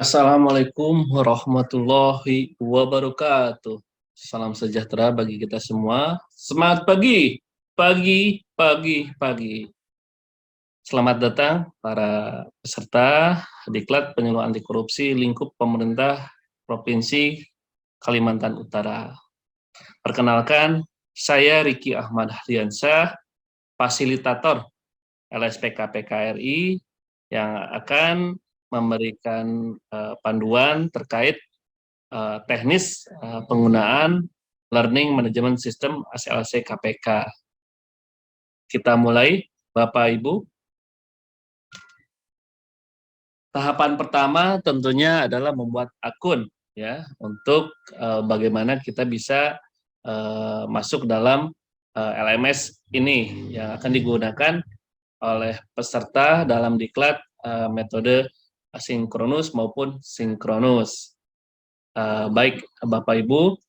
Assalamualaikum warahmatullahi wabarakatuh. Salam sejahtera bagi kita semua. Semangat pagi, pagi, pagi, pagi. Selamat datang para peserta Diklat Penyuluh Anti Korupsi Lingkup Pemerintah Provinsi Kalimantan Utara. Perkenalkan, saya Riki Ahmad Hadiansyah, fasilitator LSPK PKRI yang akan memberikan panduan terkait teknis penggunaan Learning Management System ACLC KPK. Kita mulai, Bapak Ibu. Tahapan pertama tentunya adalah membuat akun ya untuk bagaimana kita bisa masuk dalam LMS ini yang akan digunakan oleh peserta dalam diklat metode asinkronus maupun sinkronus. Baik Bapak Ibu,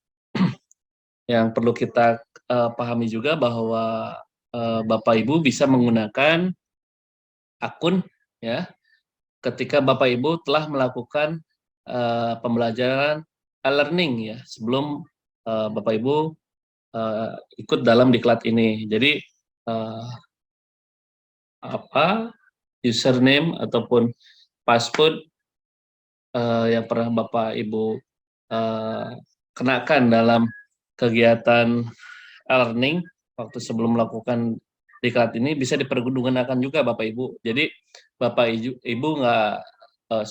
yang perlu kita pahami juga bahwa Bapak Ibu bisa menggunakan akun ya ketika Bapak Ibu telah melakukan pembelajaran e-learning ya sebelum Bapak Ibu ikut dalam diklat ini. Jadi username ataupun password yang pernah Bapak Ibu kenakan dalam kegiatan e-learning waktu sebelum melakukan diklat ini bisa dipergunakan juga Bapak Ibu. Jadi Bapak Ibu nggak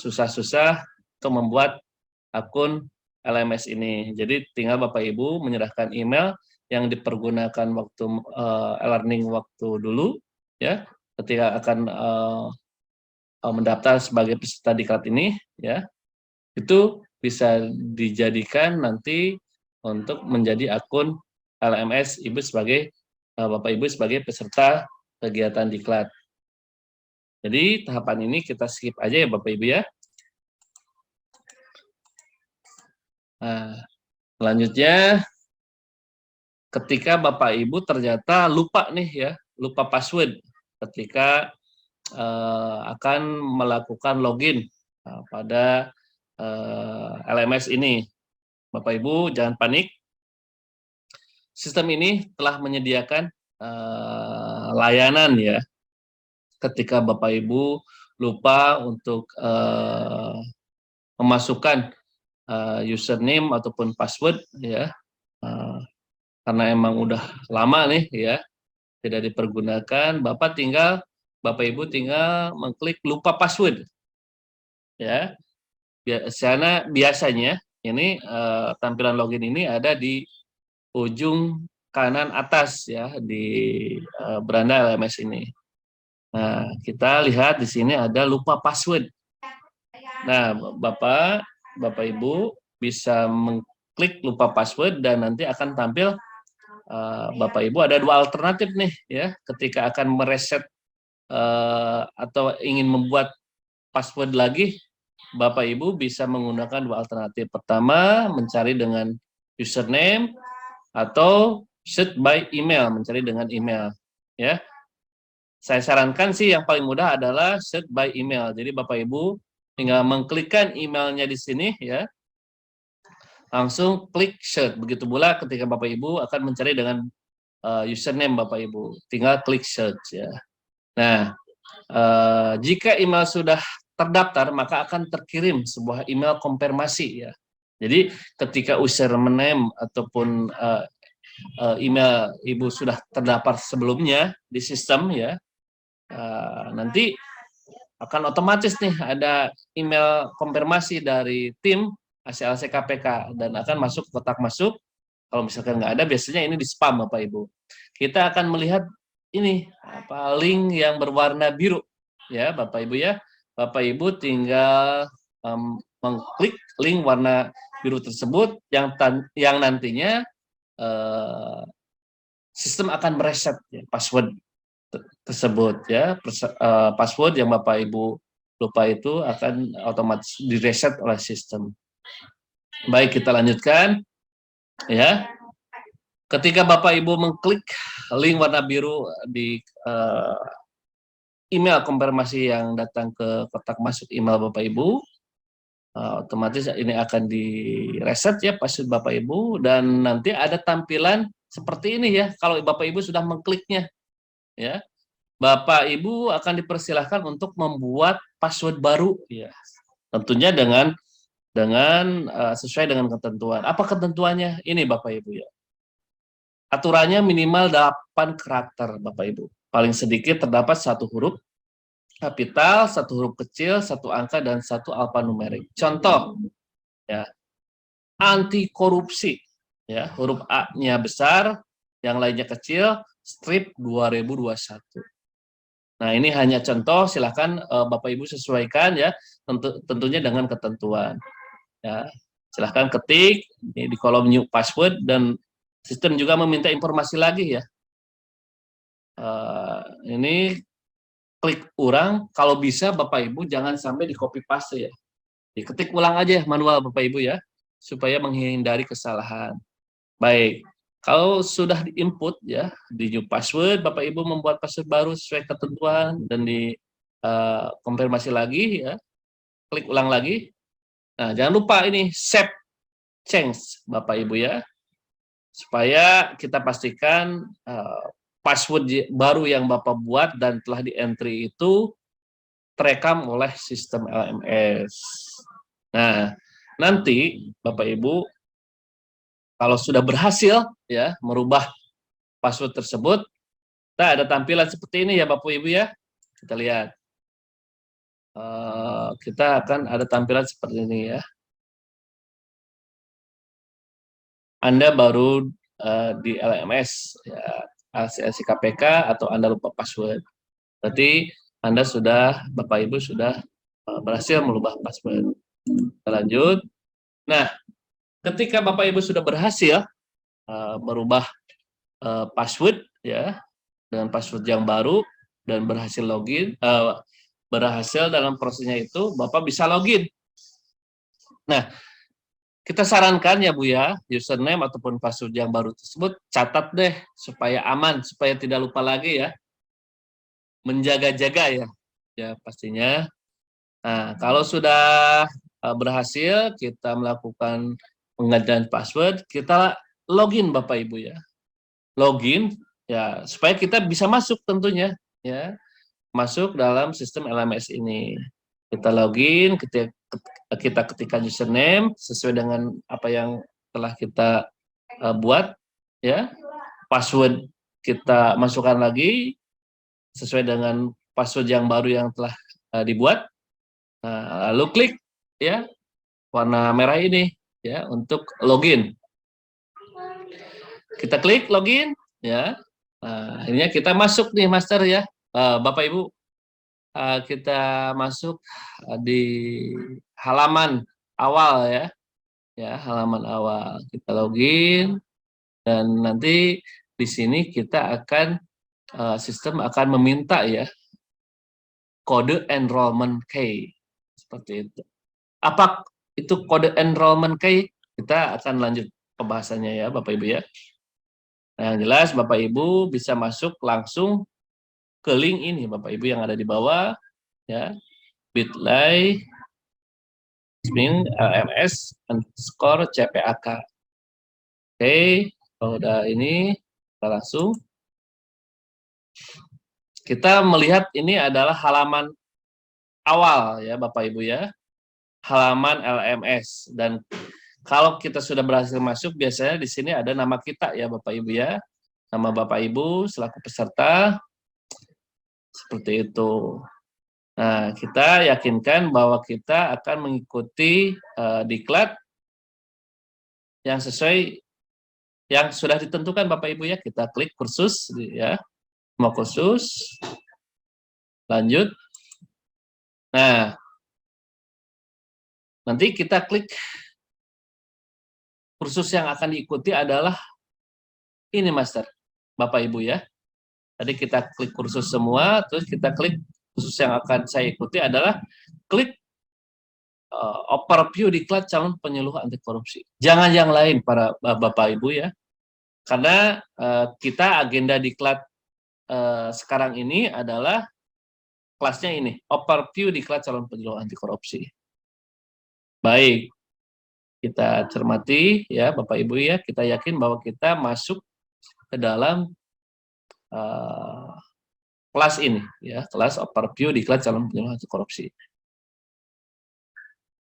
susah-susah untuk membuat akun LMS ini. Jadi tinggal Bapak Ibu menyerahkan email yang dipergunakan waktu e-learning waktu dulu ya ketika akan mendaftar sebagai peserta diklat ini ya itu bisa dijadikan nanti untuk menjadi akun LMS Ibu sebagai Bapak Ibu sebagai peserta kegiatan diklat. Jadi tahapan ini kita skip aja ya Bapak Ibu ya. Nah, selanjutnya ketika Bapak Ibu ternyata lupa nih ya, lupa password ketika akan melakukan login pada LMS ini. Bapak Ibu jangan panik. Sistem ini telah menyediakan layanan ya. Ketika Bapak Ibu lupa untuk memasukkan username ataupun password ya, karena emang udah lama nih ya tidak dipergunakan, Bapak Ibu tinggal mengklik lupa password ya. Biasanya ini tampilan login ini ada di ujung kanan atas ya di beranda LMS ini. Nah, kita lihat di sini ada lupa password. Nah, Bapak Ibu bisa mengklik lupa password dan nanti akan tampil Bapak Ibu ada dua alternatif nih ya ketika akan mereset atau ingin membuat password lagi. Bapak Ibu bisa menggunakan dua alternatif. Pertama, mencari dengan username atau search by email, mencari dengan email ya. Saya sarankan sih yang paling mudah adalah search by email. Jadi Bapak Ibu tinggal mengklikkan emailnya di sini ya. Langsung klik search. Begitu pula ketika Bapak Ibu akan mencari dengan username Bapak Ibu, tinggal klik search ya. Nah, jika email sudah terdaftar maka akan terkirim sebuah email konfirmasi ya. Jadi ketika username ataupun email Ibu sudah terdaftar sebelumnya di sistem ya, nanti akan otomatis nih ada email konfirmasi dari tim ACLC KPK dan akan masuk kotak masuk. Kalau misalkan nggak ada, biasanya ini di spam Bapak Ibu. Kita akan melihat ini link yang berwarna biru ya Bapak Ibu ya. Bapak Ibu tinggal mengklik link warna biru tersebut yang nantinya sistem akan mereset ya, password tersebut ya. Password yang Bapak Ibu lupa itu akan otomatis direset oleh sistem. Baik, kita lanjutkan ya. Ketika Bapak Ibu mengklik link warna biru di email konfirmasi yang datang ke kotak masuk email Bapak Ibu, Otomatis ini akan di reset ya password Bapak Ibu, dan nanti ada tampilan seperti ini ya. Kalau Bapak Ibu sudah mengkliknya ya, Bapak Ibu akan dipersilahkan untuk membuat password baru ya. Tentunya dengan sesuai dengan ketentuan. Apa ketentuannya? Ini Bapak Ibu ya. Aturannya minimal 8 karakter Bapak Ibu. Paling sedikit terdapat satu huruf kapital, satu huruf kecil, satu angka, dan satu alfanumerik. Contoh ya, anti korupsi ya, huruf A-nya besar, yang lainnya kecil, strip 2021. Nah, ini hanya contoh, silahkan Bapak Ibu sesuaikan ya, tentunya dengan ketentuan. Ya, silahkan ketik di kolom new password, dan sistem juga meminta informasi lagi ya. Ini klik ulang, kalau bisa Bapak Ibu jangan sampai di copy paste ya. Diketik ulang aja manual Bapak Ibu ya, supaya menghindari kesalahan. Baik, kalau sudah diinput ya di new password, Bapak Ibu membuat password baru sesuai ketentuan dan di konfirmasi lagi ya, klik ulang lagi. Nah, jangan lupa ini save change Bapak Ibu ya, supaya kita pastikan password baru yang Bapak buat dan telah di-entry itu terekam oleh sistem LMS. Nah, nanti Bapak Ibu kalau sudah berhasil ya merubah password tersebut, kita ada tampilan seperti ini ya Bapak Ibu ya. Kita lihat. Kita akan ada tampilan seperti ini ya. Anda baru di LMS ya, LCLC KPK, atau Anda lupa password. Berarti Anda sudah, Bapak Ibu sudah berhasil merubah password. Kita lanjut. Nah, ketika Bapak Ibu sudah berhasil merubah password ya dengan password yang baru dan berhasil login, berhasil dalam prosesnya itu, Bapak bisa login. Nah, kita sarankan ya Bu ya, username ataupun password yang baru tersebut catat deh supaya aman, supaya tidak lupa lagi ya. Menjaga-jaga ya. Ya pastinya. Nah, kalau sudah berhasil kita melakukan penggantian password, kita login Bapak Ibu ya. Login ya supaya kita bisa masuk tentunya ya. Masuk dalam sistem LMS ini. Kita login, kita ketikkan username sesuai dengan apa yang telah kita buat ya. Password kita masukkan lagi sesuai dengan password yang baru yang telah dibuat. Nah, lalu klik ya warna merah ini ya untuk login. Kita klik login ya. Nah, akhirnya kita masuk nih Master ya. Bapak Ibu, kita masuk di halaman awal ya. Ya, halaman awal. Kita login, dan nanti di sini kita akan sistem akan meminta ya kode enrollment key seperti itu. Apa itu kode enrollment key? Kita akan lanjut pembahasannya ya Bapak Ibu ya. Nah, yang jelas Bapak Ibu bisa masuk langsung ke link ini Bapak Ibu yang ada di bawah ya, bit.ly LMS_CPAK. Oke, kalau udah ini kita langsung kita melihat ini adalah halaman awal ya Bapak Ibu ya, halaman LMS. Dan kalau kita sudah berhasil masuk, biasanya di sini ada nama kita ya Bapak Ibu ya, nama Bapak Ibu selaku peserta seperti itu. Nah, kita yakinkan bahwa kita akan mengikuti diklat yang sesuai yang sudah ditentukan Bapak Ibu ya. Kita klik kursus ya, mau kursus, lanjut. Nah, nanti kita klik kursus yang akan diikuti adalah ini Master, Bapak Ibu ya. Tadi kita klik kursus semua, terus kita klik kursus yang akan saya ikuti adalah klik overview diklat calon penyuluh anti korupsi. Jangan yang lain para Bapak Ibu ya. Karena kita agenda diklat sekarang ini adalah kelasnya ini, overview diklat calon penyuluh anti korupsi. Baik, kita cermati ya Bapak Ibu ya, kita yakin bahwa kita masuk ke dalam uh, kelas ini ya, kelas overview di kelas calon penyuluh anti korupsi.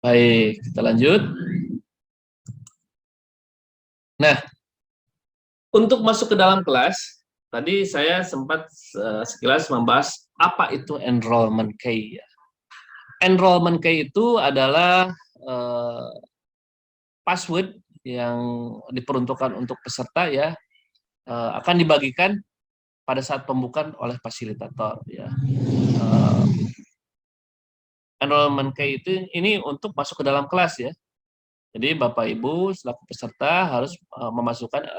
Baik, kita lanjut. Nah, untuk masuk ke dalam kelas, tadi saya sempat sekilas membahas apa itu enrollment key. Enrollment key itu adalah password yang diperuntukkan untuk peserta ya, akan dibagikan pada saat pembukaan oleh fasilitator ya. Enrollment key itu ini untuk masuk ke dalam kelas ya. Jadi Bapak Ibu selaku peserta harus memasukkan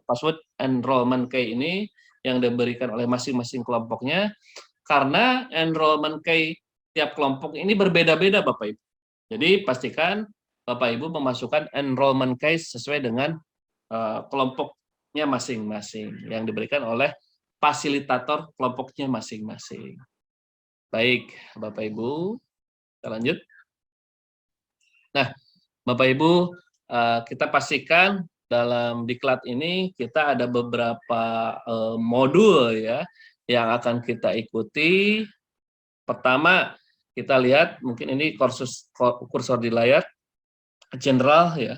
password enrollment key ini yang diberikan oleh masing-masing kelompoknya, karena enrollment key tiap kelompok ini berbeda-beda Bapak Ibu. Jadi pastikan Bapak Ibu memasukkan enrollment key sesuai dengan kelompoknya masing-masing yang diberikan oleh fasilitator kelompoknya masing-masing. Baik Bapak Ibu, kita lanjut. Nah, Bapak Ibu, kita pastikan dalam diklat ini kita ada beberapa modul ya yang akan kita ikuti. Pertama, kita lihat mungkin ini kursor di layar general ya.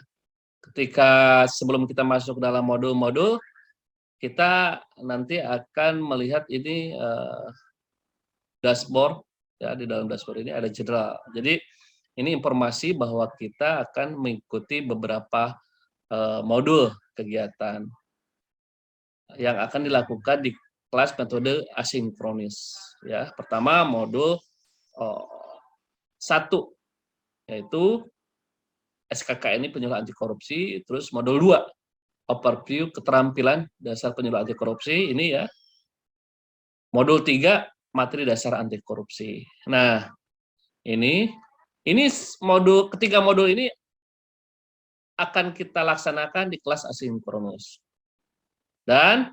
Ketika sebelum kita masuk dalam modul-modul, kita nanti akan melihat ini dashboard ya, di dalam dashboard ini ada general. Jadi ini informasi bahwa kita akan mengikuti beberapa modul kegiatan yang akan dilakukan di kelas metode asinkronis. Ya, pertama modul 1 yaitu SKKNI penyuluh anti korupsi, terus modul 2 overview keterampilan dasar penyuluh anti korupsi ini ya. Modul 3 materi dasar anti korupsi. Nah, ini modul ketiga modul ini akan kita laksanakan di kelas asinkronus. Dan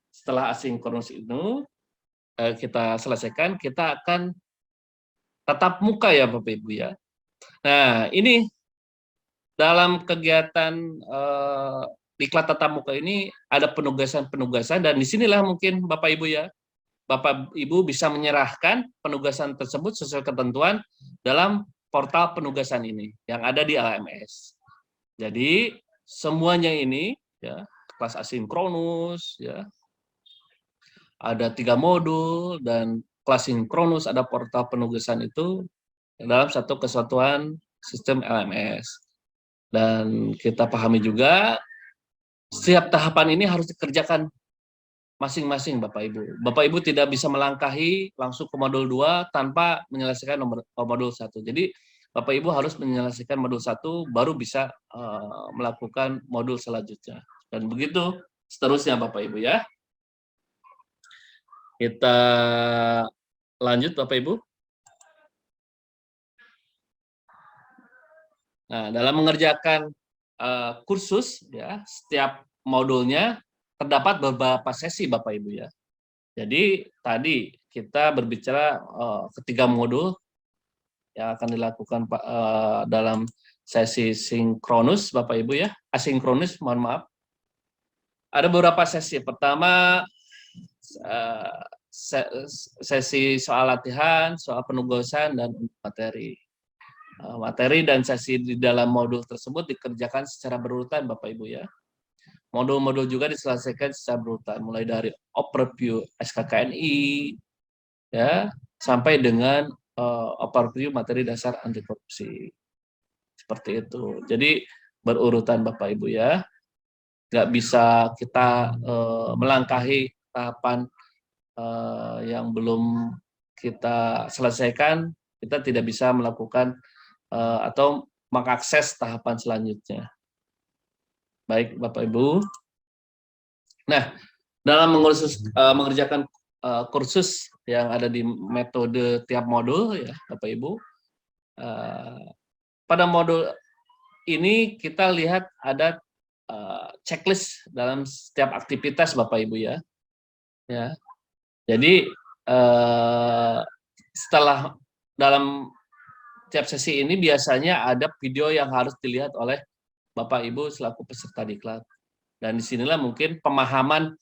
setelah asinkronus itu kita selesaikan, kita akan tatap muka ya Bapak Ibu ya. Nah, ini dalam kegiatan diklat tatap muka ini ada penugasan-penugasan, dan disinilah mungkin Bapak Ibu ya, Bapak Ibu bisa menyerahkan penugasan tersebut sesuai ketentuan dalam portal penugasan ini yang ada di LMS. Jadi semuanya ini ya, kelas asinkronus ya, ada 3 modul, dan kelas sinkronus ada portal penugasan itu dalam satu kesatuan sistem LMS. Dan kita pahami juga setiap tahapan ini harus dikerjakan masing-masing Bapak Ibu. Bapak Ibu tidak bisa melangkahi langsung ke modul 2 tanpa menyelesaikan modul 1. Jadi Bapak Ibu harus menyelesaikan modul 1 baru bisa melakukan modul selanjutnya. Dan begitu seterusnya Bapak Ibu ya. Kita lanjut Bapak Ibu. Nah, dalam mengerjakan kursus ya, setiap modulnya terdapat beberapa sesi Bapak Ibu ya. Jadi tadi kita berbicara ketiga modul yang akan dilakukan dalam sesi sinkronus Bapak Ibu ya, asinkronus mohon maaf. Ada beberapa sesi. Pertama sesi soal latihan, soal penugasan, dan materi. Materi dan sesi di dalam modul tersebut dikerjakan secara berurutan Bapak Ibu ya. Modul-modul juga diselesaikan secara berurutan, mulai dari overview SKKNI ya sampai dengan overview materi dasar anti korupsi. Seperti itu. Jadi berurutan Bapak Ibu ya. Nggak bisa kita melangkahi tahapan yang belum kita selesaikan, kita tidak bisa melakukan atau mengakses tahapan selanjutnya. Baik Bapak Ibu. Nah, dalam mengerjakan kursus yang ada di metode tiap modul ya Bapak Ibu, pada modul ini kita lihat ada checklist dalam setiap aktivitas Bapak Ibu ya. Ya. Jadi setelah dalam tiap sesi ini biasanya ada video yang harus dilihat oleh Bapak Ibu selaku peserta diklat. Dan disinilah mungkin pemahaman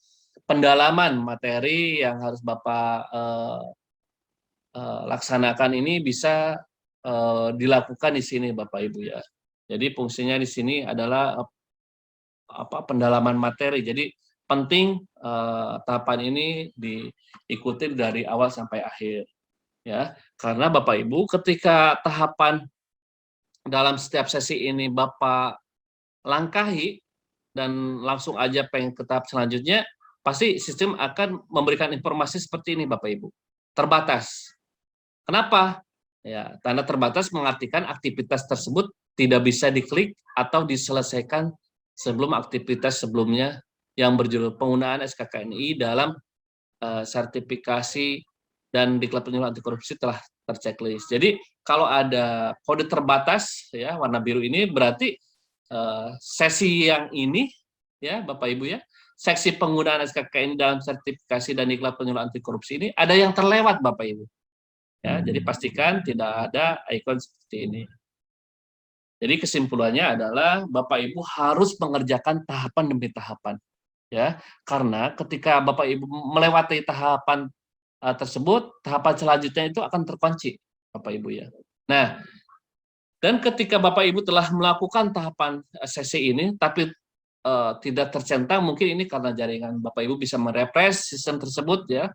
pendalaman materi yang harus Bapak laksanakan ini bisa dilakukan di sini Bapak Ibu ya. Jadi fungsinya di sini adalah pendalaman materi. Jadi penting tahapan ini diikuti dari awal sampai akhir ya. Karena Bapak Ibu ketika tahapan dalam setiap sesi ini Bapak langkahi dan langsung aja pengen ke tahap selanjutnya, pasti sistem akan memberikan informasi seperti ini Bapak Ibu. Terbatas. Kenapa? Ya, tanda terbatas mengartikan aktivitas tersebut tidak bisa diklik atau diselesaikan sebelum aktivitas sebelumnya yang berjudul penggunaan SKKNI dalam sertifikasi dan diklat penyuluh anti korupsi telah terchecklist. Jadi kalau ada kode terbatas ya warna biru ini berarti sesi yang ini ya Bapak Ibu ya, seksi penggunaan SKKNI dalam sertifikasi dan diklat penyuluh anti korupsi ini ada yang terlewat Bapak Ibu. Ya, jadi pastikan tidak ada ikon seperti ini. Jadi kesimpulannya adalah Bapak Ibu harus mengerjakan tahapan demi tahapan. Ya, karena ketika Bapak Ibu melewati tahapan tersebut, tahapan selanjutnya itu akan terkunci, Bapak Ibu ya. Nah, dan ketika Bapak Ibu telah melakukan tahapan sesi ini, tapi tidak tercentang, mungkin ini karena jaringan Bapak Ibu bisa merefresh sistem tersebut ya,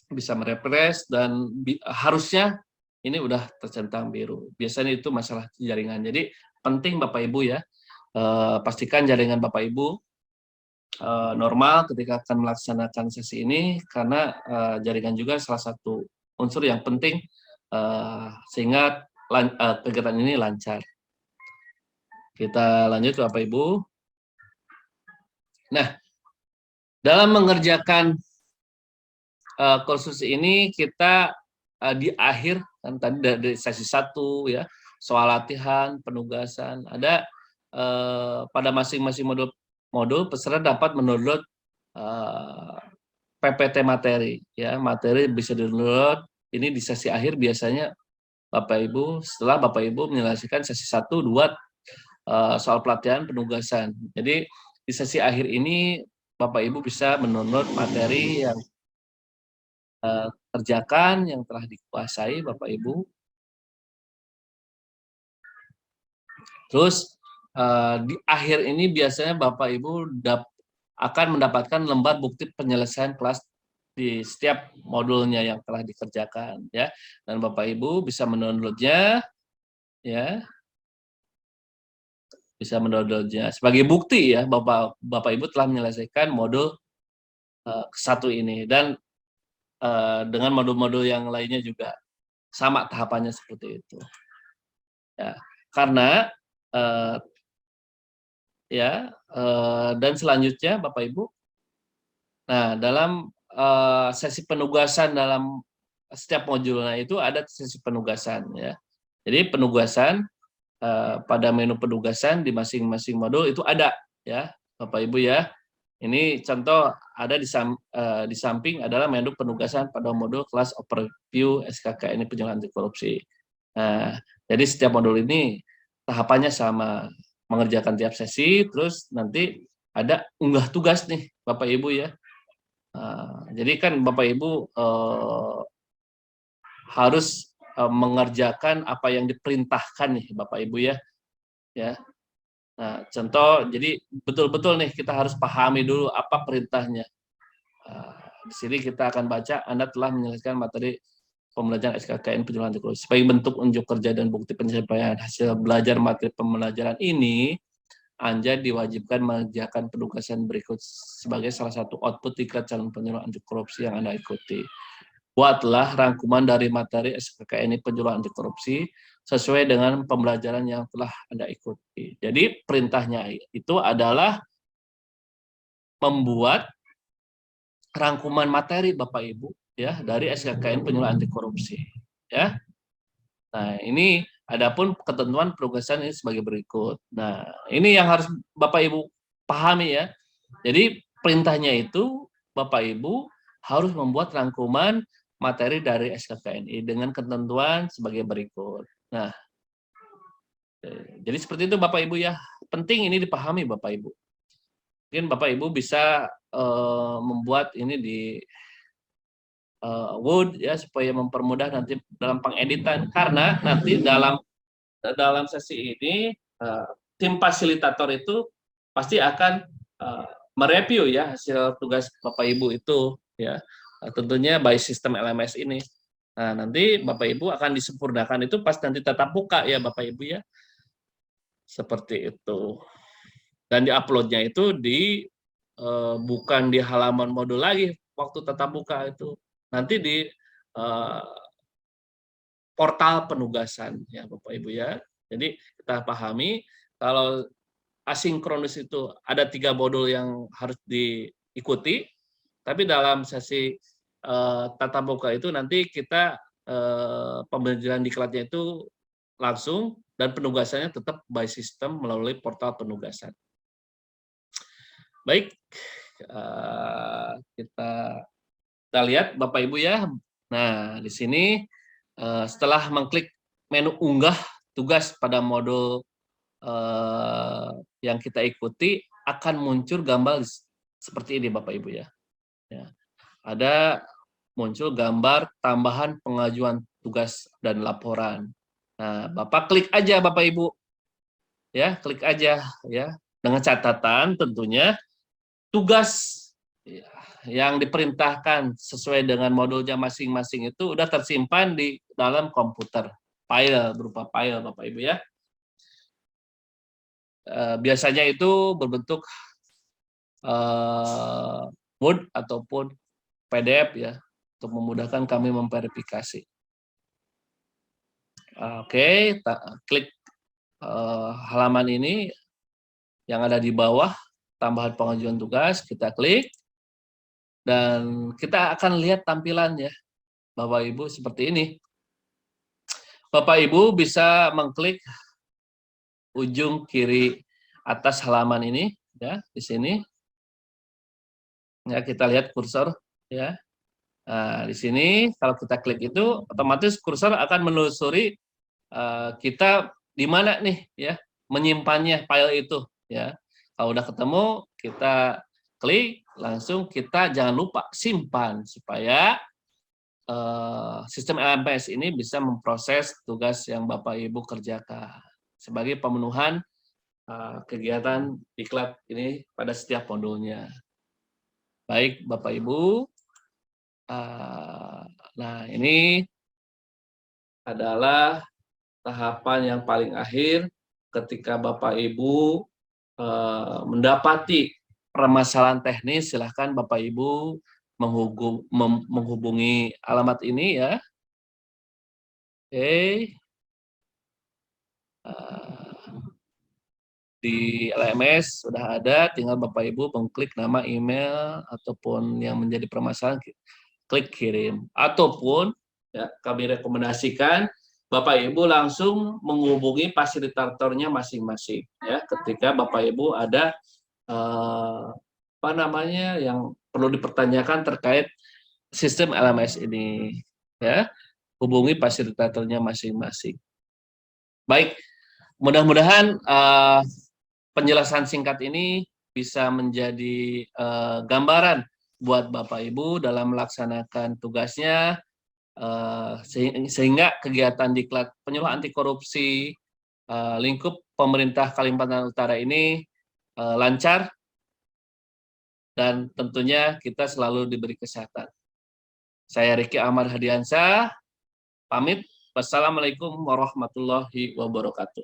bisa merefresh dan harusnya ini udah tercentang biru. Biasanya itu masalah jaringan. Jadi penting Bapak Ibu ya, pastikan jaringan Bapak Ibu normal ketika akan melaksanakan sesi ini, karena jaringan juga salah satu unsur yang penting sehingga kegiatan ini lancar. Kita lanjut Bapak Ibu. Nah, dalam mengerjakan kursus ini kita di akhir kan tadi dari sesi 1 ya, soal latihan, penugasan, ada pada masing-masing modul peserta dapat mendownload PPT materi ya, materi bisa di-download ini di sesi akhir biasanya Bapak Ibu, setelah Bapak Ibu menyelesaikan sesi 1 2 soal pelatihan penugasan. Jadi di sesi akhir ini Bapak Ibu bisa mendownload materi yang kerjakan yang telah dikuasai Bapak Ibu. Terus di akhir ini biasanya Bapak Ibu akan mendapatkan lembar bukti penyelesaian kelas di setiap modulnya yang telah dikerjakan ya. Dan Bapak Ibu bisa mendownloadnya ya. Bisa mendownloadnya sebagai bukti ya Bapak Ibu telah menyelesaikan modul 1 ini, dan dengan modul-modul yang lainnya juga sama tahapannya seperti itu. Ya, karena dan selanjutnya Bapak Ibu, nah dalam sesi penugasan dalam setiap modulnya itu ada sesi penugasan ya. Jadi penugasan pada menu penugasan di masing-masing modul itu ada ya Bapak Ibu ya. Ini contoh ada di samping adalah menu penugasan pada modul kelas overview SKKNI penyuluh anti korupsi. Nah, jadi setiap modul ini tahapannya sama, mengerjakan tiap sesi, terus nanti ada unggah tugas nih Bapak Ibu ya. Jadi kan Bapak Ibu harus mengerjakan apa yang diperintahkan nih Bapak Ibu ya. Ya. Nah, contoh, jadi betul-betul nih kita harus pahami dulu apa perintahnya. Di sini kita akan baca, Anda telah menyelesaikan materi pembelajaran SKKN penyuluh anti korupsi. Sebagai bentuk unjuk kerja dan bukti pencapaian hasil belajar materi pembelajaran ini, Anda diwajibkan mengerjakan penugasan berikut sebagai salah satu output diklat calon penyuluh anti korupsi yang Anda ikuti. Buatlah rangkuman dari materi SKKN penyuluh anti korupsi sesuai dengan pembelajaran yang telah Anda ikuti. Jadi perintahnya itu adalah membuat rangkuman materi Bapak Ibu ya dari SKKN penyuluh anti korupsi ya. Nah, ini adapun ketentuan penugasan ini sebagai berikut. Nah, ini yang harus Bapak Ibu pahami ya. Jadi perintahnya itu Bapak Ibu harus membuat rangkuman materi dari SKKNI dengan ketentuan sebagai berikut. Nah, jadi seperti itu Bapak Ibu ya. Penting ini dipahami Bapak Ibu. Mungkin Bapak Ibu bisa membuat ini di Word ya supaya mempermudah nanti dalam pengeditan, karena nanti dalam sesi ini tim fasilitator itu pasti akan mereview ya hasil tugas Bapak Ibu itu ya, tentunya by sistem LMS ini. Nah, nanti Bapak Ibu akan disempurnakan itu pas nanti tatap muka ya Bapak Ibu ya. Seperti itu. Dan di-uploadnya itu bukan di halaman modul lagi waktu tatap muka itu. Nanti di portal penugasan ya Bapak Ibu ya. Jadi kita pahami kalau asinkronus itu ada 3 modul yang harus diikuti, tapi dalam sesi tatap muka itu nanti kita pembelajaran diklatnya itu langsung dan penugasannya tetap by system melalui portal penugasan. Baik, kita lihat Bapak Ibu ya. Nah, di sini setelah mengklik menu unggah tugas pada modul yang kita ikuti, akan muncul gambar seperti ini Bapak Ibu ya. Ada muncul gambar tambahan pengajuan tugas dan laporan. Nah, Bapak klik aja Bapak Ibu. Ya, klik aja ya. Dengan catatan tentunya tugas yang diperintahkan sesuai dengan modulnya masing-masing itu udah tersimpan di dalam komputer, file berupa file Bapak Ibu ya. Biasanya itu berbentuk Word ataupun PDF ya, untuk memudahkan kami memverifikasi. Oke, klik halaman ini yang ada di bawah, tambahan pengajuan tugas, kita klik, dan kita akan lihat tampilannya Bapak Ibu seperti ini. Bapak Ibu bisa mengklik ujung kiri atas halaman ini ya, di sini. Ya, kita lihat kursor ya. Nah, di sini kalau kita klik itu otomatis kursor akan menelusuri kita di mana nih ya menyimpannya file itu ya. Kalau udah ketemu kita klik, langsung kita jangan lupa simpan supaya sistem LMS ini bisa memproses tugas yang Bapak Ibu kerjakan sebagai pemenuhan kegiatan diklat ini pada setiap modulnya. Baik Bapak Ibu, nah ini adalah tahapan yang paling akhir ketika Bapak Ibu mendapati permasalahan teknis, silahkan Bapak Ibu menghubungi alamat ini ya. Oke. Di LMS sudah ada, tinggal Bapak Ibu mengklik nama, email, ataupun yang menjadi permasalahan, klik kirim. Ataupun ya, kami rekomendasikan Bapak Ibu langsung menghubungi fasilitatornya masing-masing ya, ketika Bapak Ibu ada yang perlu dipertanyakan terkait sistem LMS ini ya, hubungi fasilitatornya masing-masing. Baik, mudah-mudahan penjelasan singkat ini bisa menjadi gambaran buat Bapak Ibu dalam melaksanakan tugasnya, sehingga kegiatan diklat penyuluh anti korupsi lingkup pemerintah Kalimantan Utara ini lancar, dan tentunya kita selalu diberi kesehatan. Saya Riki Ahmad Hadiansyah, pamit. Wassalamualaikum warahmatullahi wabarakatuh.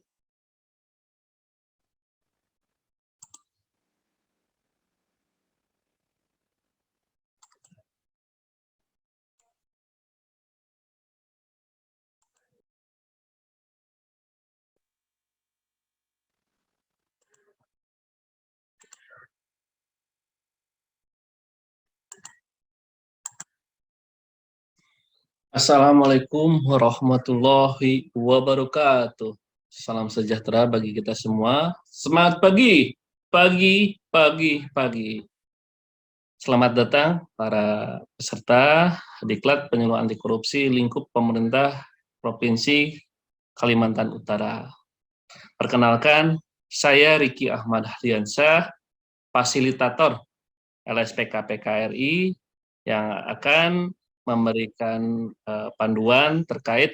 Assalamualaikum warahmatullahi wabarakatuh. Salam sejahtera bagi kita semua. Semangat pagi, pagi, pagi, pagi. Selamat datang para peserta Diklat Penyuluhan Anti Korupsi Lingkup Pemerintah Provinsi Kalimantan Utara. Perkenalkan, saya Riki Ahmad Hadiansyah, fasilitator LSPK PKRI yang akan memberikan panduan terkait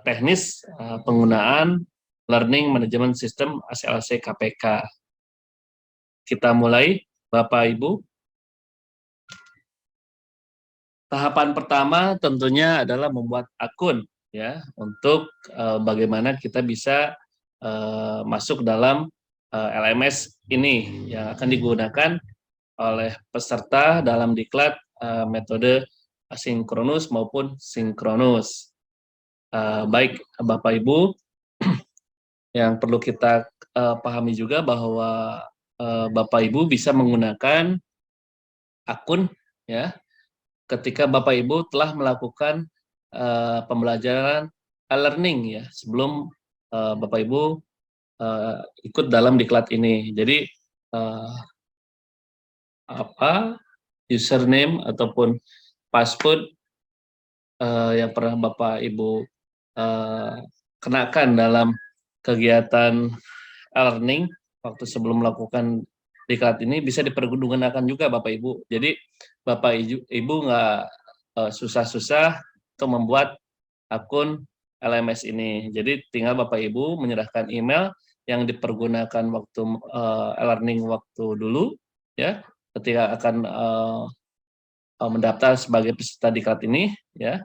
teknis penggunaan Learning Management System ACLC KPK. Kita mulai, Bapak Ibu. Tahapan pertama tentunya adalah membuat akun ya untuk bagaimana kita bisa masuk dalam LMS ini yang akan digunakan oleh peserta dalam diklat metode asinkronus maupun sinkronus. Baik Bapak Ibu, yang perlu kita pahami juga bahwa Bapak Ibu bisa menggunakan akun ya ketika Bapak Ibu telah melakukan pembelajaran e-learning ya sebelum Bapak Ibu ikut dalam diklat ini. Jadi username ataupun password yang pernah Bapak Ibu kenakan dalam kegiatan e-learning waktu sebelum melakukan diklat ini bisa dipergunakan juga Bapak Ibu. Jadi Bapak Ibu nggak susah-susah untuk membuat akun LMS ini. Jadi tinggal Bapak Ibu menyerahkan email yang dipergunakan waktu e-learning waktu dulu ya ketika akan mendaftar sebagai peserta diklat ini ya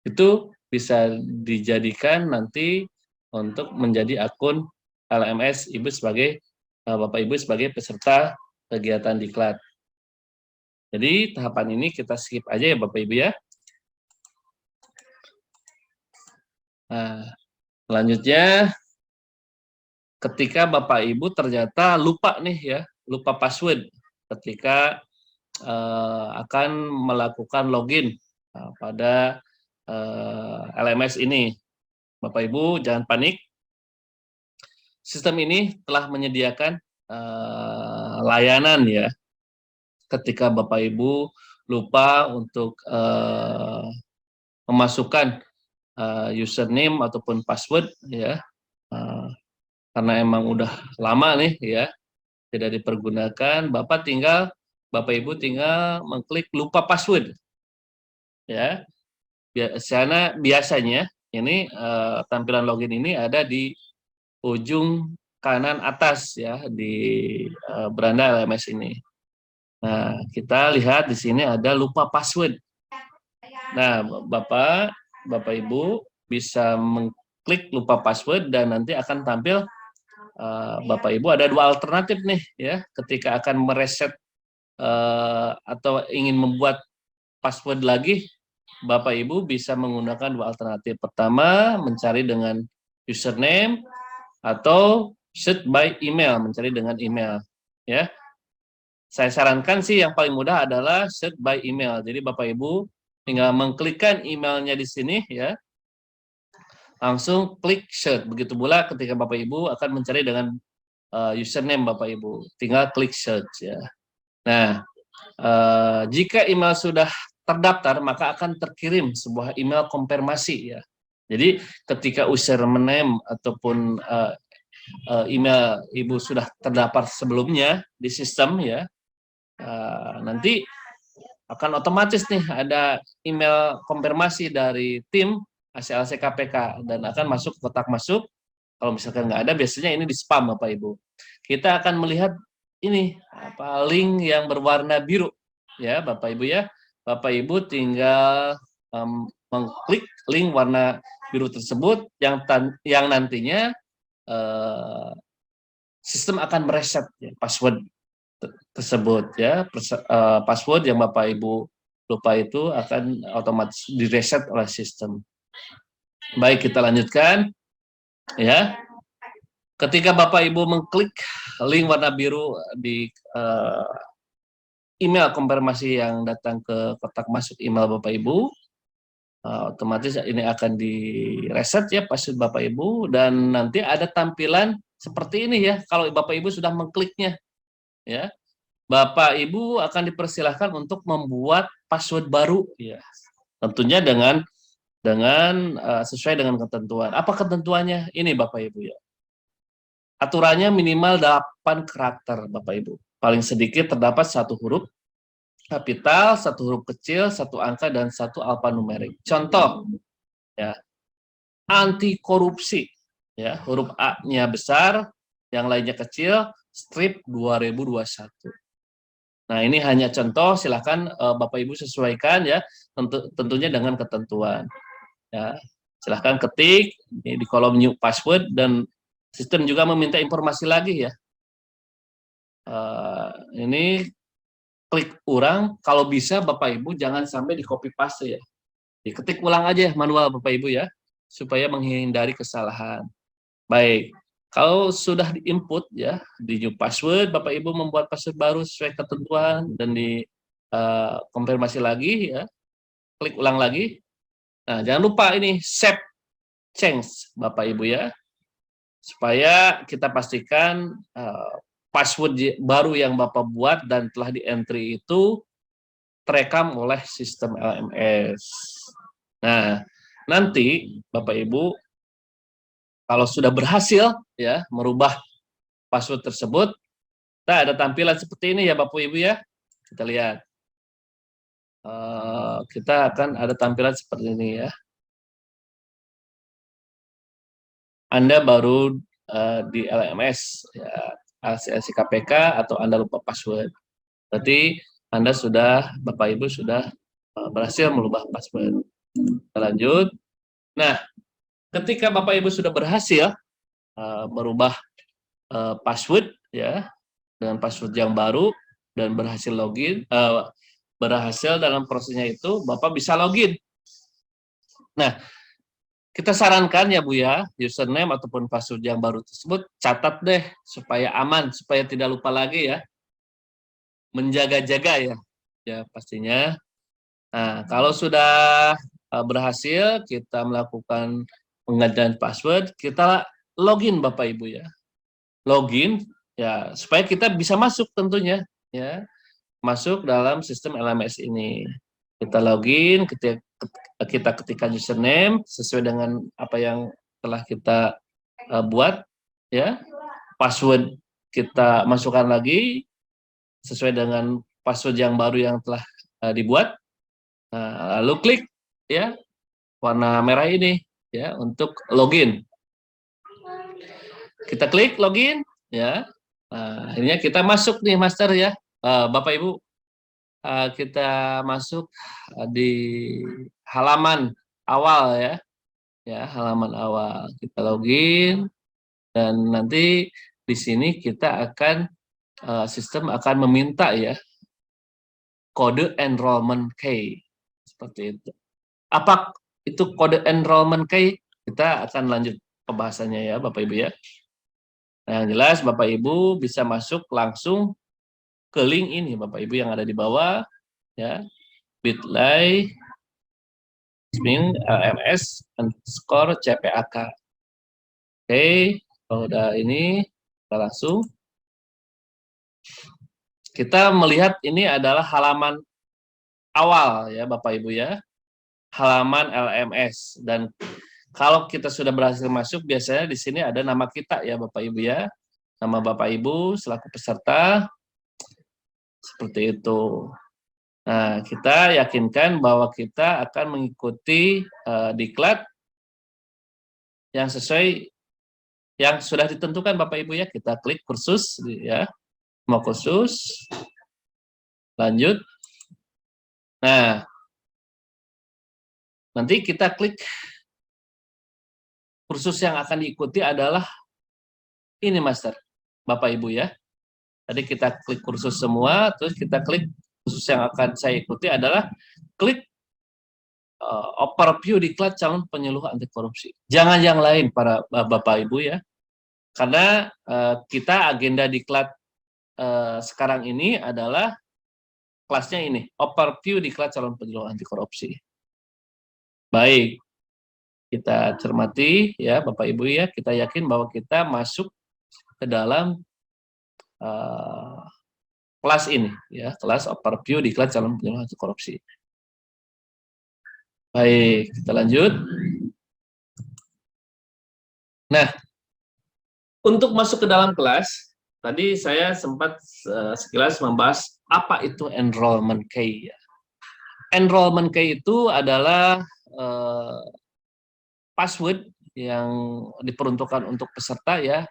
itu bisa dijadikan nanti untuk menjadi akun LMS Ibu sebagai Bapak Ibu sebagai peserta kegiatan diklat. Jadi tahapan ini kita skip aja ya Bapak Ibu ya. Nah, selanjutnya ketika Bapak Ibu ternyata lupa nih ya, lupa password ketika akan melakukan login pada LMS ini. Bapak Ibu jangan panik. Sistem ini telah menyediakan layanan ya. Ketika Bapak Ibu lupa untuk memasukkan username ataupun password ya, karena emang udah lama nih ya tidak dipergunakan, Bapak Ibu tinggal mengklik lupa password ya. Biasanya ini tampilan login ini ada di ujung kanan atas ya di beranda LMS ini. Nah, kita lihat di sini ada lupa password. Nah, Bapak Ibu bisa mengklik lupa password dan nanti akan tampil Bapak Ibu ada dua alternatif nih ya ketika akan mereset atau ingin membuat password lagi. Bapak Ibu bisa menggunakan dua alternatif. Pertama, mencari dengan username atau search by email, mencari dengan email ya. Saya sarankan sih yang paling mudah adalah search by email. Jadi Bapak Ibu tinggal mengklikkan emailnya di sini ya. Langsung klik search. Begitu pula ketika Bapak Ibu akan mencari dengan username Bapak Ibu. Tinggal klik search ya. Nah, jika email sudah terdaftar maka akan terkirim sebuah email konfirmasi ya. Jadi ketika username ataupun email Ibu sudah terdaftar sebelumnya di sistem ya, nanti akan otomatis nih ada email konfirmasi dari tim ACLC KPK dan akan masuk kotak masuk. Kalau misalkan nggak ada, biasanya ini di spam Bapak Ibu. Kita akan melihat ini link yang berwarna biru ya Bapak Ibu ya. Bapak Ibu tinggal mengklik link warna biru tersebut yang nantinya sistem akan mereset ya, password tersebut ya. Password yang Bapak Ibu lupa itu akan otomatis direset oleh sistem. Baik, kita lanjutkan ya. Ketika Bapak Ibu mengklik link warna biru di email konfirmasi yang datang ke kotak masuk email Bapak Ibu, otomatis ini akan direset ya password Bapak Ibu dan nanti ada tampilan seperti ini ya kalau Bapak Ibu sudah mengkliknya ya. Bapak Ibu akan dipersilahkan untuk membuat password baru, ya. Tentunya dengan sesuai dengan ketentuan. Apa ketentuannya? Ini Bapak Ibu ya. Aturannya minimal 8 karakter Bapak Ibu. Paling sedikit terdapat satu huruf kapital, satu huruf kecil, satu angka, dan satu alfanumerik. Contoh, ya, anti korupsi, ya, huruf A-nya besar, yang lainnya kecil, strip 2021. Nah, ini hanya contoh, silakan Bapak Ibu sesuaikan ya, tentunya dengan ketentuan. Ya, silahkan ketik di kolom new password, dan sistem juga meminta informasi lagi ya. Ini klik ulang, kalau bisa Bapak Ibu jangan sampai di copy paste ya. Diketik ulang aja manual Bapak Ibu ya, supaya menghindari kesalahan. Baik, kalau sudah di-input ya, di new password, Bapak Ibu membuat password baru sesuai ketentuan dan di konfirmasi lagi ya, klik ulang lagi. Nah, jangan lupa ini save change Bapak Ibu ya, supaya kita pastikan password baru yang Bapak buat dan telah di-entry itu terekam oleh sistem LMS. Nah, nanti Bapak Ibu kalau sudah berhasil ya merubah password tersebut, kita ada tampilan seperti ini ya Bapak Ibu ya. Kita lihat. Kita akan ada tampilan seperti ini ya. Anda baru di LMS ya, LCLC KPK, atau Anda lupa password. Berarti Anda sudah, Bapak Ibu sudah berhasil merubah password. Kita lanjut. Nah, ketika Bapak Ibu sudah berhasil merubah password ya dengan password yang baru dan berhasil login, berhasil dalam prosesnya itu, Bapak bisa login. Nah, kita sarankan ya Bu ya, username ataupun password yang baru tersebut catat deh supaya aman, supaya tidak lupa lagi ya. Menjaga-jaga ya. Ya pastinya. Nah, kalau sudah berhasil kita melakukan penggantian password, kita login Bapak Ibu ya. Login ya supaya kita bisa masuk tentunya ya. Masuk dalam sistem LMS ini. Kita login, kita ketikkan username sesuai dengan apa yang telah kita buat ya. Password kita masukkan lagi sesuai dengan password yang baru yang telah dibuat. Nah, lalu klik ya warna merah ini ya untuk login. Kita klik login ya. Nah, akhirnya kita masuk nih Master ya. Bapak Ibu, kita masuk di halaman awal ya. Ya, halaman awal. Kita login dan nanti di sini kita akan sistem akan meminta ya kode enrollment key seperti itu. Apa itu kode enrollment key? Kita akan lanjut pembahasannya ya Bapak Ibu ya. Nah, yang jelas Bapak Ibu bisa masuk langsung ke link ini Bapak Ibu yang ada di bawah ya, bit.ly LMS_CPAK. Oke, kalau udah ini kita langsung kita melihat ini adalah halaman awal ya Bapak Ibu ya, halaman LMS. Dan kalau kita sudah berhasil masuk, biasanya di sini ada nama kita ya Bapak Ibu ya, nama Bapak Ibu selaku peserta seperti itu. Nah, kita yakinkan bahwa kita akan mengikuti diklat yang sesuai yang sudah ditentukan Bapak Ibu ya. Kita klik kursus ya, mau kursus, lanjut. Nah, nanti kita klik kursus yang akan diikuti adalah ini Master, Bapak Ibu ya. Tadi kita klik kursus semua, terus kita klik kursus yang akan saya ikuti adalah klik overview diklat calon penyuluh anti korupsi. Jangan yang lain para Bapak Ibu ya. Karena kita agenda diklat sekarang ini adalah kelasnya ini, overview diklat calon penyuluh anti korupsi. Baik, kita cermati ya Bapak Ibu ya, kita yakin bahwa kita masuk ke dalam kelas ini, ya, kelas overview diklat calon penyuluh anti korupsi. Baik, kita lanjut. Nah, untuk masuk ke dalam kelas, tadi saya sempat sekilas membahas apa itu enrollment key. Enrollment key itu adalah password yang diperuntukkan untuk peserta, ya,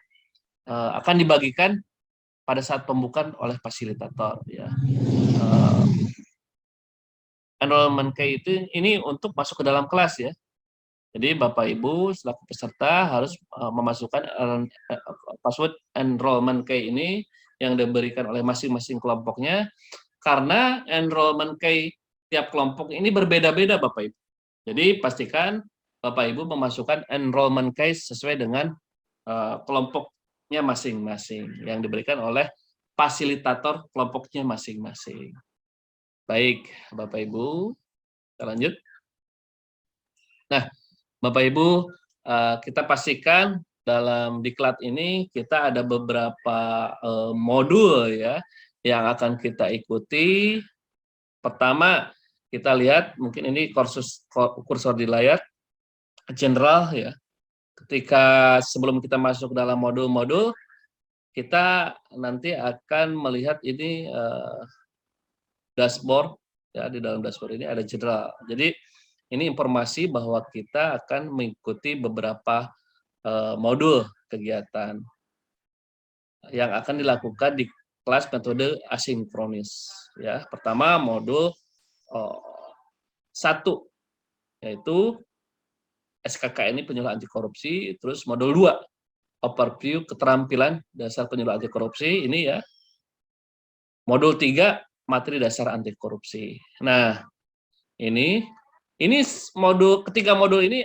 akan dibagikan pada saat pembukaan oleh fasilitator, ya. Enrollment key itu ini untuk masuk ke dalam kelas, ya. Jadi Bapak Ibu selaku peserta harus memasukkan password enrollment key ini yang diberikan oleh masing-masing kelompoknya, karena enrollment key tiap kelompok ini berbeda-beda Bapak Ibu. Jadi pastikan Bapak Ibu memasukkan enrollment key sesuai dengan kelompoknya masing-masing yang diberikan oleh fasilitator kelompoknya masing-masing. Baik, Bapak Ibu, kita lanjut. Nah, Bapak Ibu, kita pastikan dalam diklat ini kita ada beberapa modul, ya, yang akan kita ikuti. Pertama, kita lihat mungkin ini kursor di layar general, ya. Ketika sebelum kita masuk dalam modul-modul, kita nanti akan melihat ini dashboard, ya. Di dalam dashboard ini ada general. Jadi ini informasi bahwa kita akan mengikuti beberapa modul kegiatan yang akan dilakukan di kelas metode asinkronis, ya. Pertama, modul 1 yaitu SKKNI penyuluh anti korupsi, terus modul 2 overview keterampilan dasar penyuluh anti korupsi ini, ya. Modul 3 materi dasar anti korupsi. Nah, ini ketiga modul ini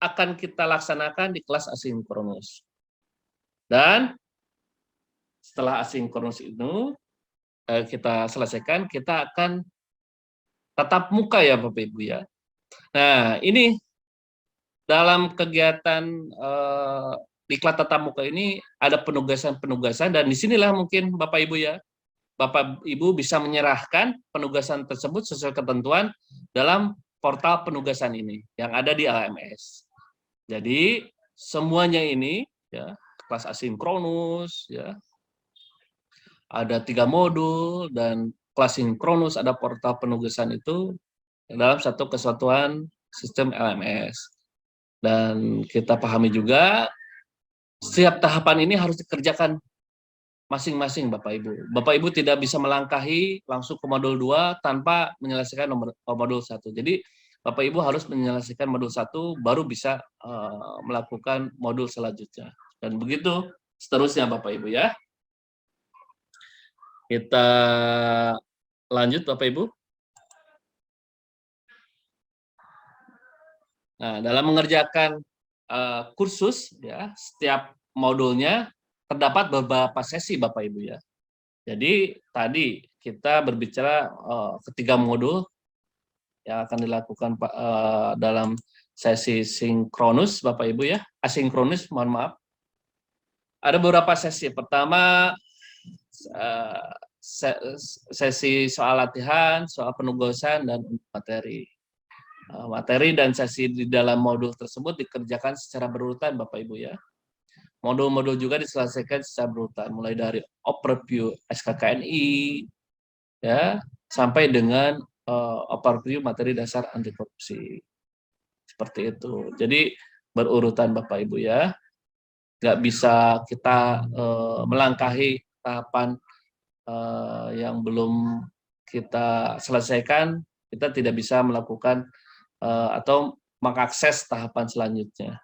akan kita laksanakan di kelas asinkronus. Dan setelah asinkronus itu kita selesaikan, kita akan tatap muka, ya Bapak Ibu, ya. Nah, ini dalam kegiatan diklat tatap muka ini ada penugasan-penugasan, dan disinilah mungkin Bapak Ibu, ya, Bapak Ibu bisa menyerahkan penugasan tersebut sesuai ketentuan dalam portal penugasan ini yang ada di LMS. Jadi semuanya ini, ya, kelas asinkronus, ya, ada 3 modul, dan kelas sinkronus ada portal penugasan itu dalam satu kesatuan sistem LMS. Dan kita pahami juga setiap tahapan ini harus dikerjakan masing-masing Bapak Ibu. Bapak Ibu tidak bisa melangkahi langsung ke modul 2 tanpa menyelesaikan modul 1. Jadi Bapak Ibu harus menyelesaikan modul 1 baru bisa melakukan modul selanjutnya. Dan begitu seterusnya Bapak Ibu, ya. Kita lanjut Bapak Ibu. Nah, dalam mengerjakan kursus, ya, setiap modulnya terdapat beberapa sesi Bapak Ibu, ya. Jadi tadi kita berbicara ketiga modul yang akan dilakukan dalam sesi sinkronus Bapak Ibu, ya, asinkronus, mohon maaf. Ada beberapa sesi. Pertama, sesi soal latihan, soal penugasan, dan materi. Materi dan sesi di dalam modul tersebut dikerjakan secara berurutan Bapak Ibu, ya. Modul-modul juga diselesaikan secara berurutan, mulai dari overview SKKNI, ya, sampai dengan overview materi dasar anti korupsi. Seperti itu. Jadi berurutan Bapak Ibu, ya. Nggak bisa kita melangkahi tahapan yang belum kita selesaikan, kita tidak bisa melakukan atau mengakses tahapan selanjutnya.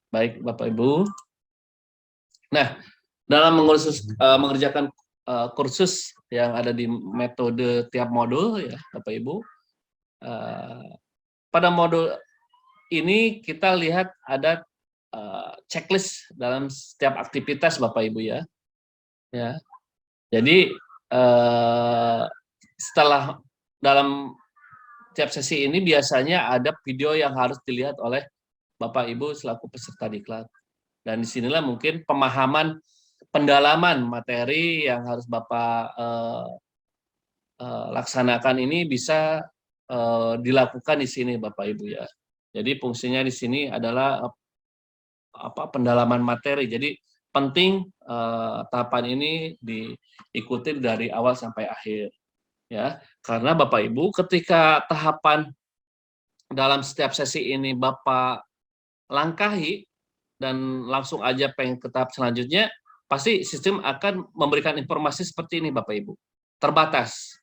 Baik Bapak Ibu. Nah, dalam mengerjakan kursus yang ada di metode tiap modul, ya Bapak Ibu, pada modul ini kita lihat ada checklist dalam setiap aktivitas Bapak Ibu, ya. Ya. Jadi setelah dalam tiap sesi ini biasanya ada video yang harus dilihat oleh Bapak Ibu selaku peserta diklat. Dan disinilah mungkin pemahaman pendalaman materi yang harus Bapak laksanakan ini bisa dilakukan di sini Bapak Ibu ya. Jadi fungsinya di sini adalah pendalaman materi. Jadi penting tahapan ini diikuti dari awal sampai akhir ya. Karena Bapak Ibu ketika tahapan dalam setiap sesi ini Bapak langkahi dan langsung aja pengen ke tahap selanjutnya, pasti sistem akan memberikan informasi seperti ini Bapak Ibu. Terbatas.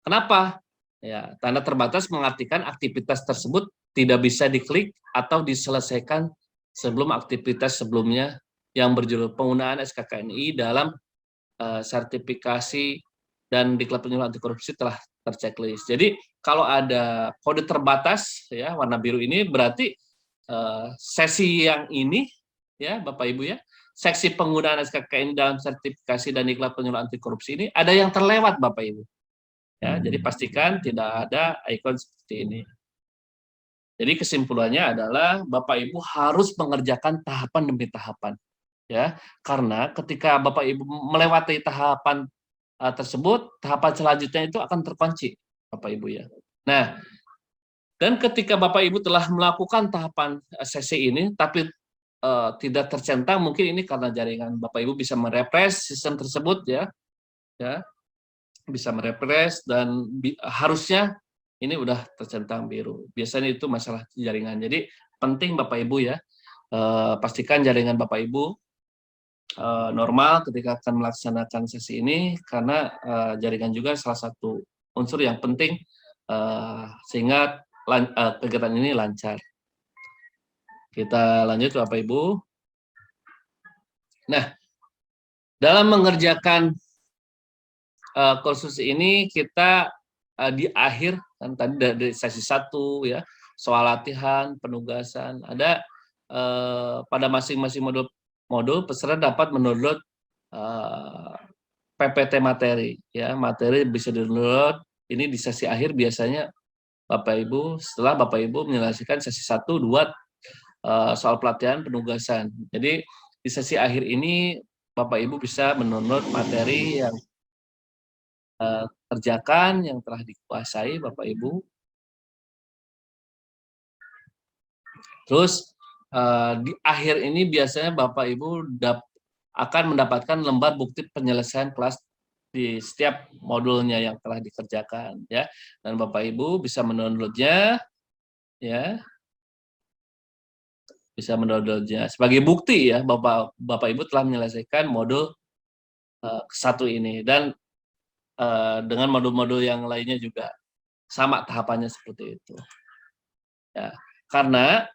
Kenapa? Ya, tanda terbatas mengartikan aktivitas tersebut tidak bisa diklik atau diselesaikan sebelum aktivitas sebelumnya yang berjudul penggunaan SKKNI dalam sertifikasi dan diklat penyuluh anti korupsi telah terchecklist. Jadi kalau ada kode terbatas ya warna biru ini berarti sesi yang ini ya Bapak Ibu ya, seksi penggunaan SKKNI dalam sertifikasi dan diklat penyuluh anti korupsi ini ada yang terlewat Bapak Ibu. Ya, jadi pastikan tidak ada ikon seperti ini. Jadi kesimpulannya adalah Bapak Ibu harus mengerjakan tahapan demi tahapan, ya. Karena ketika Bapak Ibu melewati tahapan tersebut, tahapan selanjutnya itu akan terkunci, Bapak Ibu ya. Nah, dan ketika Bapak Ibu telah melakukan tahapan sesi ini, tapi tidak tercentang, mungkin ini karena jaringan Bapak Ibu bisa merefresh sistem tersebut ya, bisa merefresh dan harusnya ini udah tercentang biru. Biasanya itu masalah jaringan. Jadi penting Bapak Ibu ya, pastikan jaringan Bapak Ibu normal ketika akan melaksanakan sesi ini, karena jaringan juga salah satu unsur yang penting sehingga kegiatan ini lancar. Kita lanjut Bapak Ibu. Nah, dalam mengerjakan kursus ini kita di akhir kan tadi dari sesi 1 ya, soal latihan, penugasan, ada pada masing-masing modul peserta dapat mendownload PPT materi ya, materi bisa di-download ini di sesi akhir biasanya Bapak Ibu, setelah Bapak Ibu menyelesaikan sesi 1 2 soal pelatihan penugasan. Jadi di sesi akhir ini Bapak Ibu bisa mendownload materi yang kerjakan yang telah dikuasai Bapak Ibu. Terus di akhir ini biasanya Bapak Ibu akan mendapatkan lembar bukti penyelesaian kelas di setiap modulnya yang telah dikerjakan ya. Dan Bapak Ibu bisa mendownloadnya ya. Bisa mendownloadnya sebagai bukti ya Bapak Ibu telah menyelesaikan modul ke-1 ini, dan dengan modul-modul yang lainnya juga sama tahapannya seperti itu. Ya, karena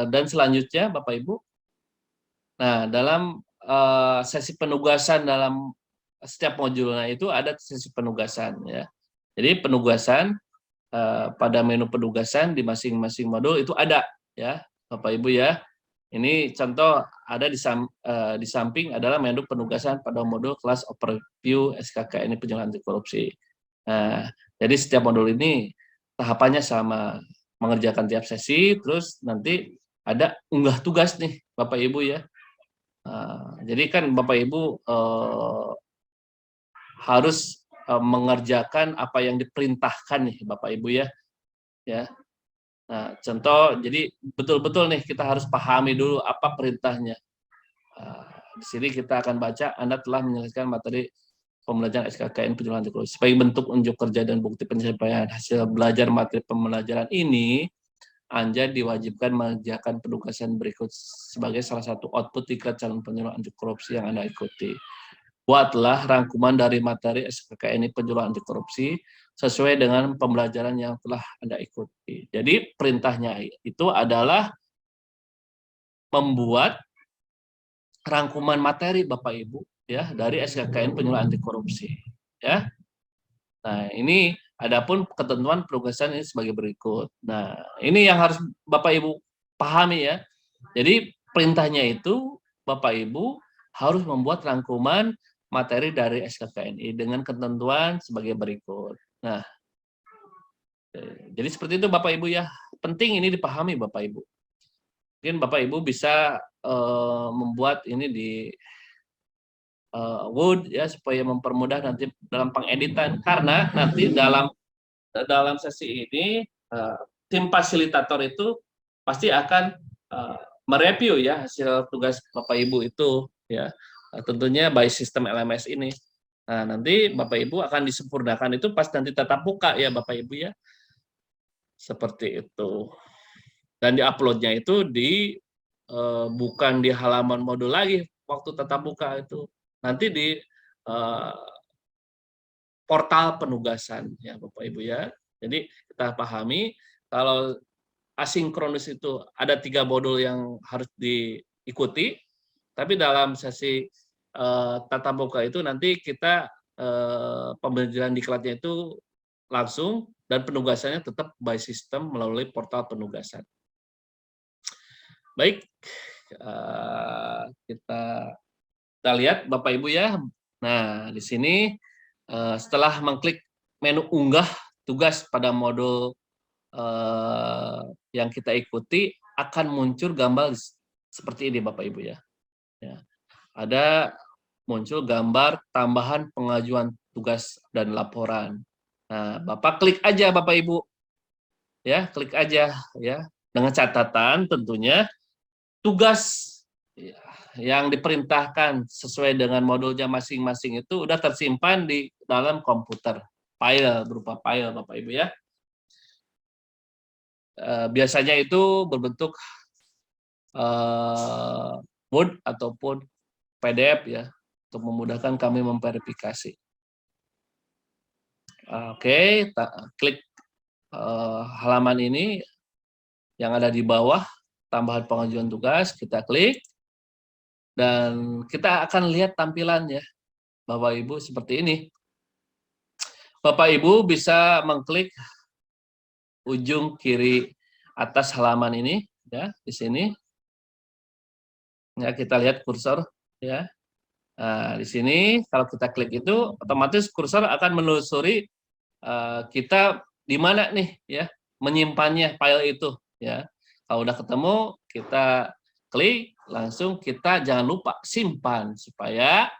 dan selanjutnya Bapak Ibu, nah dalam sesi penugasan dalam setiap modulnya itu ada sesi penugasan ya. Jadi penugasan pada menu penugasan di masing-masing modul itu ada ya Bapak Ibu ya. Ini contoh ada di samping adalah menu penugasan pada modul kelas overview SKKNI penyuluh anti korupsi. Nah, jadi setiap modul ini tahapannya sama, mengerjakan tiap sesi, terus nanti ada unggah tugas nih Bapak Ibu ya. Jadi kan Bapak Ibu harus mengerjakan apa yang diperintahkan nih Bapak Ibu ya. Nah, contoh, jadi betul-betul nih kita harus pahami dulu apa perintahnya. Di sini kita akan baca, Anda telah menyelesaikan materi pembelajaran SKKN penyuluhan anti korupsi. Sebagai bentuk unjuk kerja dan bukti pencapaian hasil belajar materi pembelajaran ini, Anda diwajibkan mengerjakan penugasan berikut sebagai salah satu output diklat calon penyuluh anti korupsi yang Anda ikuti. Buatlah rangkuman dari materi SKKNI penyuluh anti korupsi sesuai dengan pembelajaran yang telah Anda ikuti. Jadi perintahnya itu adalah membuat rangkuman materi Bapak Ibu ya dari SKKN penyuluh anti korupsi ya. Nah, ini adapun ketentuan penugasan ini sebagai berikut. Nah, ini yang harus Bapak Ibu pahami ya. Jadi perintahnya itu Bapak Ibu harus membuat rangkuman materi dari SKKNI dengan ketentuan sebagai berikut. Nah, jadi seperti itu Bapak Ibu ya. Penting ini dipahami Bapak Ibu. Mungkin Bapak Ibu bisa membuat ini di Word ya, supaya mempermudah nanti dalam pengeditan, karena nanti dalam sesi ini tim fasilitator itu pasti akan mereview ya hasil tugas Bapak Ibu itu ya, tentunya by sistem LMS ini. Nah, nanti Bapak Ibu akan disempurnakan itu pas nanti tatap muka ya Bapak Ibu ya. Seperti itu. Dan diuploadnya itu bukan di halaman modul lagi waktu tatap muka itu. Nanti di portal penugasan ya Bapak Ibu ya. Jadi kita pahami kalau asinkronus itu ada 3 modul yang harus diikuti, tapi dalam sesi tatap muka itu nanti kita pembelajaran diklatnya itu langsung dan penugasannya tetap by system melalui portal penugasan. Baik, kita lihat Bapak Ibu ya. Nah, di sini setelah mengklik menu unggah tugas pada modul yang kita ikuti, akan muncul gambar seperti ini Bapak Ibu ya. Ada muncul gambar tambahan pengajuan tugas dan laporan. Nah, Bapak klik aja Bapak Ibu. Ya, klik aja ya. Dengan catatan tentunya tugas yang diperintahkan sesuai dengan modulnya masing-masing itu udah tersimpan di dalam komputer, file berupa file Bapak Ibu ya. Biasanya itu berbentuk Word ataupun PDF ya, untuk memudahkan kami memverifikasi. Oke, klik halaman ini yang ada di bawah, tambahan pengajuan tugas, kita klik, dan kita akan lihat tampilannya, Bapak Ibu, seperti ini. Bapak Ibu bisa mengklik ujung kiri atas halaman ini, ya, di sini. Ya, kita lihat kursor, ya. Nah, di sini kalau kita klik itu, otomatis kursor akan menelusuri kita di mana nih, ya, menyimpannya file itu, ya. Kalau udah ketemu, kita klik, langsung kita jangan lupa simpan supaya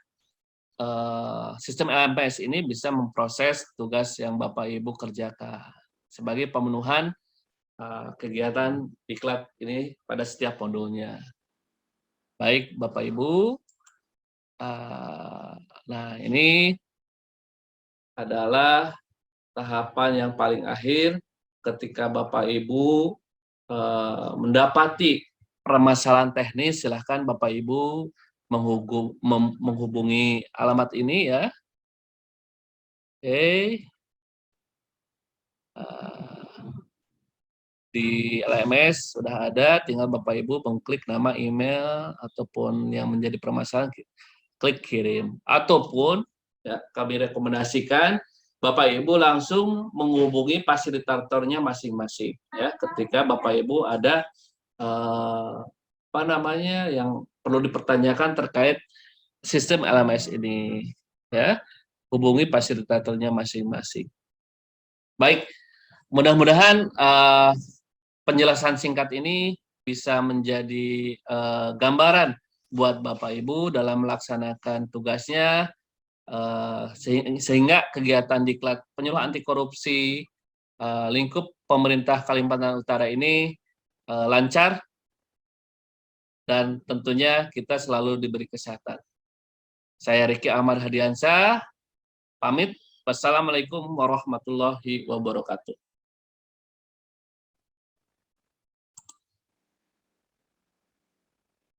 sistem LMS ini bisa memproses tugas yang Bapak Ibu kerjakan sebagai pemenuhan kegiatan diklat ini pada setiap modulnya. Baik Bapak Ibu, nah ini adalah tahapan yang paling akhir ketika Bapak Ibu mendapati permasalahan teknis, silahkan Bapak Ibu menghubungi alamat ini ya. Oke. Di LMS sudah ada, tinggal Bapak Ibu mengklik nama, email, ataupun yang menjadi permasalahan, klik kirim. Ataupun ya, kami rekomendasikan Bapak Ibu langsung menghubungi fasilitatornya masing-masing ya, ketika Bapak Ibu ada yang perlu dipertanyakan terkait sistem LMS ini ya, hubungi fasilitatornya masing-masing. Baik, mudah-mudahan penjelasan singkat ini bisa menjadi gambaran buat Bapak Ibu dalam melaksanakan tugasnya, sehingga kegiatan diklat penyuluh anti korupsi lingkup pemerintah Kalimantan Utara ini lancar, dan tentunya kita selalu diberi kesehatan. Saya Riki Ahmad Hadiansyah, pamit. Wassalamualaikum warahmatullahi wabarakatuh.